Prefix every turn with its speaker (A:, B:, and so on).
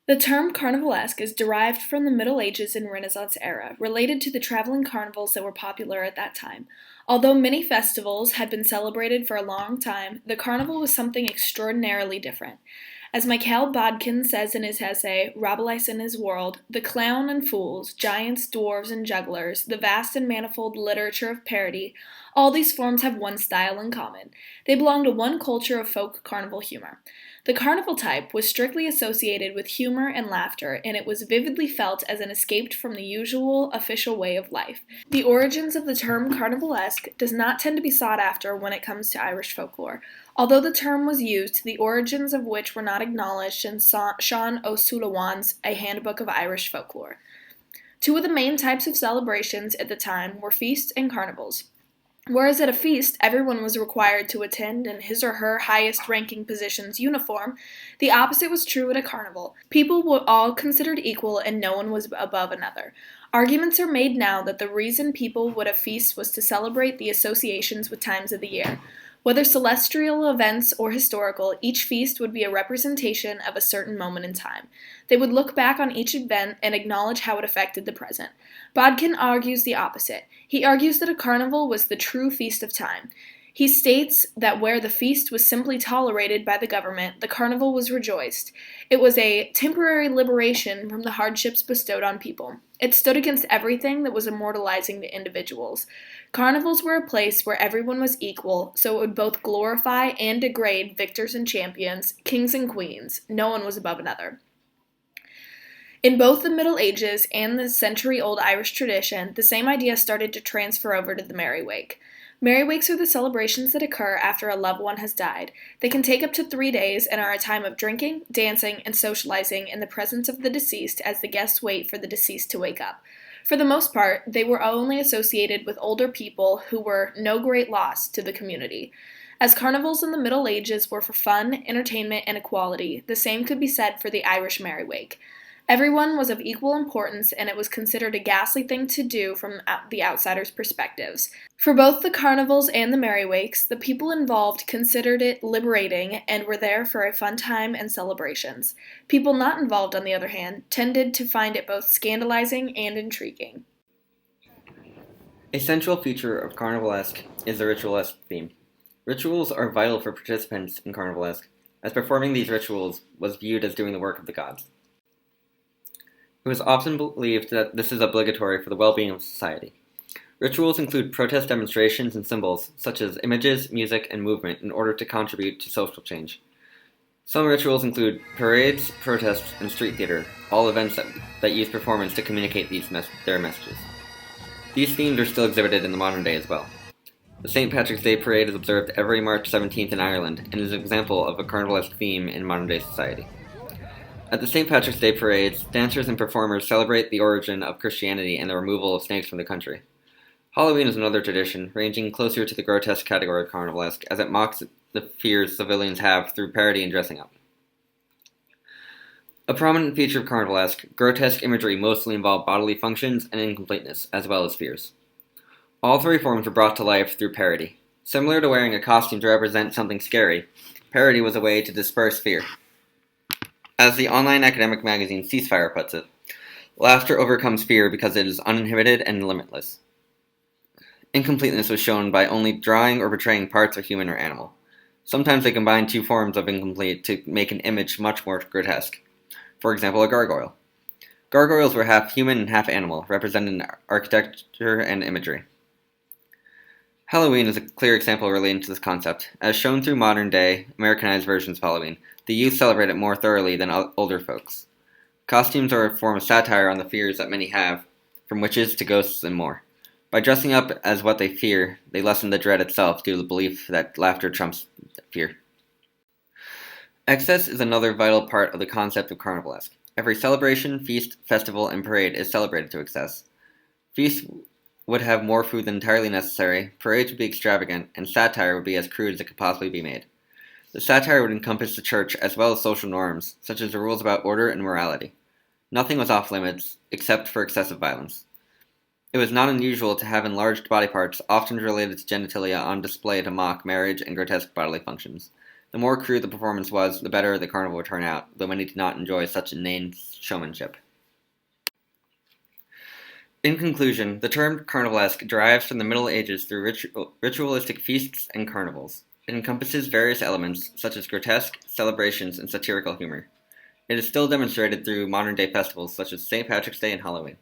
A: The term Carnivalesque is derived from the Middle Ages and Renaissance era, related to the traveling carnivals that were popular at that time. Although many festivals had been celebrated for a long time, the carnival was something extraordinarily different. As Michael Bodkin says in his essay, Rabelais in His World, the clown and fools, giants, dwarves, and jugglers, the vast and manifold literature of parody, all these forms have one style in common. They belong to one culture of folk carnival humor. The carnival type was strictly associated with humor and laughter, and it was vividly felt as an escape from the usual official way of life. The origins of the term carnivalesque does not tend to be sought after when it comes to Irish folklore. Although the term was used, the origins of which were not acknowledged in Sean O'Sullivan's A Handbook of Irish Folklore. Two of the main types of celebrations at the time were feasts and carnivals. Whereas at a feast, everyone was required to attend in his or her highest ranking position's uniform, the opposite was true at a carnival. People were all considered equal and no one was above another. Arguments are made now that the reason people would have feasts was to celebrate the associations with times of the year. Whether celestial events or historical, each feast would be a representation of a certain moment in time. They would look back on each event and acknowledge how it affected the present. Bodkin argues the opposite. He argues that a carnival was the true feast of time. He states that where the feast was simply tolerated by the government, the carnival was rejoiced. It was a temporary liberation from the hardships bestowed on people. It stood against everything that was immortalizing the individuals. Carnivals were a place where everyone was equal, so it would both glorify and degrade victors and champions, kings and queens. No one was above another. In both the Middle Ages and the century-old Irish tradition, the same idea started to transfer over to the Merry Wake. Merry Wakes are the celebrations that occur after a loved one has died. They can take up to 3 days and are a time of drinking, dancing, and socializing in the presence of the deceased as the guests wait for the deceased to wake up. For the most part, they were only associated with older people who were no great loss to the community. As carnivals in the Middle Ages were for fun, entertainment, and equality, the same could be said for the Irish Merry Wake. Everyone was of equal importance, and it was considered a ghastly thing to do from the outsiders' perspectives. For both the carnivals and the Merry Wakes, the people involved considered it liberating and were there for a fun time and celebrations. People not involved, on the other hand, tended to find it both scandalizing and intriguing.
B: A central feature of Carnivalesque is the ritualesque theme. Rituals are vital for participants in Carnivalesque, as performing these rituals was viewed as doing the work of the gods. It was often believed that this is obligatory for the well-being of society. Rituals include protest demonstrations and symbols, such as images, music, and movement, in order to contribute to social change. Some rituals include parades, protests, and street theater, all events that use performance to communicate their messages. These themes are still exhibited in the modern day as well. The St. Patrick's Day Parade is observed every March 17th in Ireland, and is an example of a carnivalesque theme in modern-day society. At the St. Patrick's Day parades, dancers and performers celebrate the origin of Christianity and the removal of snakes from the country. Halloween is another tradition, ranging closer to the grotesque category of carnivalesque, as it mocks the fears civilians have through parody and dressing up. A prominent feature of carnivalesque, grotesque imagery mostly involve bodily functions and incompleteness, as well as fears. All three forms were brought to life through parody. Similar to wearing a costume to represent something scary, parody was a way to disperse fear. As the online academic magazine Ceasefire puts it, laughter overcomes fear because it is uninhibited and limitless. Incompleteness was shown by only drawing or portraying parts of human or animal. Sometimes they combine two forms of incomplete to make an image much more grotesque. For example, a gargoyle. Gargoyles were half human and half animal, representing architecture and imagery. Halloween is a clear example relating to this concept. As shown through modern-day, Americanized versions of Halloween, the youth celebrate it more thoroughly than older folks. Costumes are a form of satire on the fears that many have, from witches to ghosts and more. By dressing up as what they fear, they lessen the dread itself due to the belief that laughter trumps fear. Excess is another vital part of the concept of carnivalesque. Every celebration, feast, festival, and parade is celebrated to excess. Feasts would have more food than entirely necessary, parades would be extravagant, and satire would be as crude as it could possibly be made. The satire would encompass the church as well as social norms, such as the rules about order and morality. Nothing was off limits, except for excessive violence. It was not unusual to have enlarged body parts, often related to genitalia, on display to mock marriage and grotesque bodily functions. The more crude the performance was, the better the carnival would turn out, though many did not enjoy such inane showmanship. In conclusion, the term Carnivalesque derives from the Middle Ages through ritualistic feasts and carnivals. It encompasses various elements, such as grotesque, celebrations, and satirical humor. It is still demonstrated through modern-day festivals such as St. Patrick's Day and Halloween.